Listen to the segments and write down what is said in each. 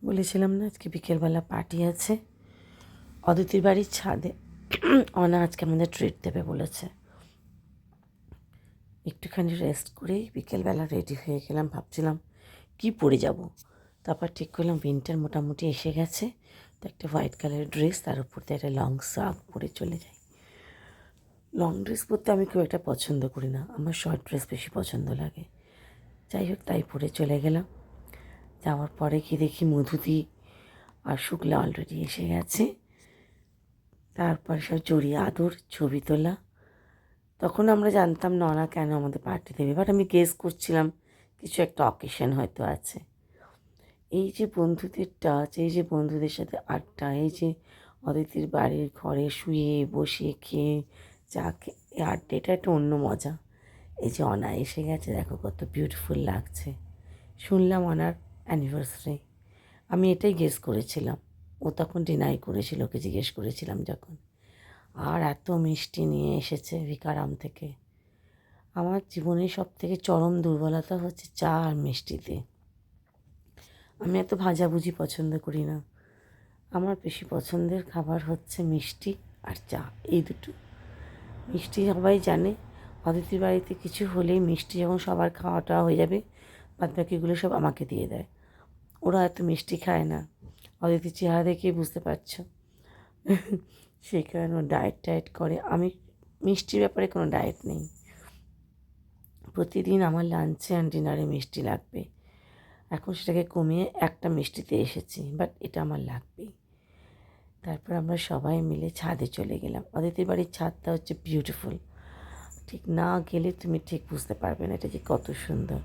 বলেছিলাম না আজকে বিকেলবেলা পার্টি আছে অদিতির বাড়ির ছাদে। অনা আজকে আমাদের ট্রিট দেবে বলেছে। একটুখানি রেস্ট করেই বিকেলবেলা রেডি হয়ে গেলাম। ভাবছিলাম কি পরে যাব, তারপর ঠিক করলাম উইন্টার মোটামুটি এসে গেছে, তো একটা হোয়াইট কালারের ড্রেস, তার উপর দিয়ে একটা লং স্কার্ফ পরে চলে যাই। লং ড্রেস পরতে আমি খুব একটা পছন্দ করি না, আমার শর্ট ড্রেস বেশি পছন্দ লাগে। যাই হোক, তাই পরে চলে গেলাম। যাওয়ার পরে কি দেখি মধুদি আর শুক্লা অলরেডি এসে গেছে। তারপর সব জড়িয়ে আদর, ছবি তোলা। তখন আমরা জানতাম না ওরা কেন আমাদের পার্টি দেবে, বাট আমি গেস করছিলাম কিছু একটা অকেশন হয়তো আছে। এই যে বন্ধুদের টাচ, এই যে বন্ধুদের সাথে আড্ডা, এই যে অদিতির বাড়ির ঘরে শুয়ে বসে খেয়ে চা খেয়ে এই আড্ডা, এটা একটা অন্য মজা। এই যে অনা এসে গেছে, দেখো কত বিউটিফুল লাগছে। শুনলাম অনার অ্যানিভার্সারি, আমি এটাই গেস করেছিলাম। ও তখন ডিনাই করেছিল, ওকে জিজ্ঞেস করেছিলাম যখন। আর এত মিষ্টি নিয়ে এসেছে ভিকারাম থেকে। আমার জীবনের সবথেকে চরম দুর্বলতা হচ্ছে চা আর মিষ্টিতে। আমি এত ভাজাভুজি পছন্দ করি না, আমার বেশি পছন্দের খাবার হচ্ছে মিষ্টি আর চা, এই দুটো। মিষ্টি সবাই জানে, অতিথির বাড়িতে কিছু হলেই মিষ্টি যখন সবার খাওয়াটা হয়ে যাবে, বাদবাকিগুলো সব আমাকে দিয়ে দেয়। ওরা এত মিষ্টি খায় না, অতিথির চেহারা দেখেই বুঝতে পারছো। সেই কারণে ডায়েট করে। আমি মিষ্টির ব্যাপারে কোনো ডায়েট নেই, প্রতিদিন আমার লাঞ্চে অ্যান্ড ডিনারে মিষ্টি লাগবে। এখন সেটাকে কমিয়ে একটা মিষ্টিতে এসেছি, বাট এটা আমার লাগবেই। তারপর আমরা সবাই মিলে ছাদে চলে গেলাম। অদিতির বাড়ির ছাদটা হচ্ছে বিউটিফুল, ঠিক না গেলে তুমি ঠিক বুঝতে পারবে না এটা যে কত সুন্দর।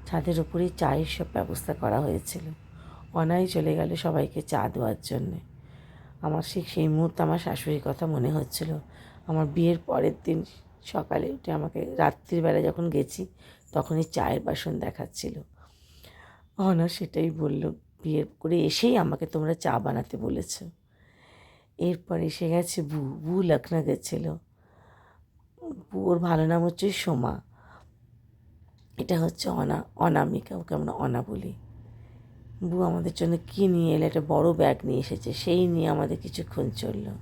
ছাদের ওপরেই চায়ের সব ব্যবস্থা করা হয়েছিল। অনাই চলে গেল সবাইকে চা দেওয়ার জন্যে। আমার সেই মুহূর্তে আমার শাশুড়ির কথা মনে হচ্ছিল। আমার বিয়ের পরের দিন সকালে উঠে আমাকে রাত্রিবেলা যখন গেছি তখনই চায়ের বাসন দেখাচ্ছিল। অনা সেটাই বলল, বিয়ের করে এসেই আমাকে তোমরা চা বানাতে বলেছ। এরপর এসে গেছে বু লখনৌ গেছিলো। ওর ভালো নাম হচ্ছে সোমা, এটা হচ্ছে অনামিকা, ওকে আমরা অনা বলি। বউ আমাদের জন্য কী নিয়ে এলো, একটা বড় ব্যাগ নিয়ে এসেছে, সেই নিয়ে আমাদের কিছুক্ষণ চললো।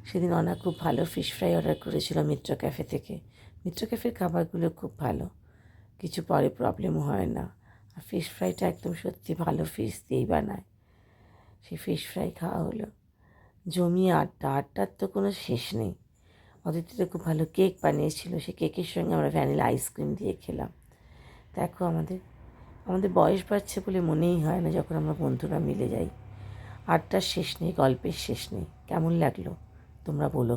সেদিন অনা খুব ভালো ফিশ ফ্রাই অর্ডার করেছিল মিত্র ক্যাফে থেকে। মিত্র ক্যাফের খাবারগুলো খুব ভালো, কিছু পরে প্রবলেমও হয় না। আর ফিশ ফ্রাইটা একদম সত্যি ভালো ফিশ দিয়েই বানায়। সেই ফিশ ফ্রাই খাওয়া হলো, জমিয়ে আড্ডার তো কোনো শেষ নেই। অদিতিটা খুব ভালো কেক বানিয়েছিল, সেই কেকের সঙ্গে আমরা ভ্যানিলা আইসক্রিম দিয়ে খেলাম। দেখো আমাদের বয়স বাড়ছে বলে মনেই হয় না যখন আমরা বন্ধুরা মিলে যাই। আড্ডার শেষ নেই, গল্পের শেষ নেই। কেমন লাগলো তোমরা বলো।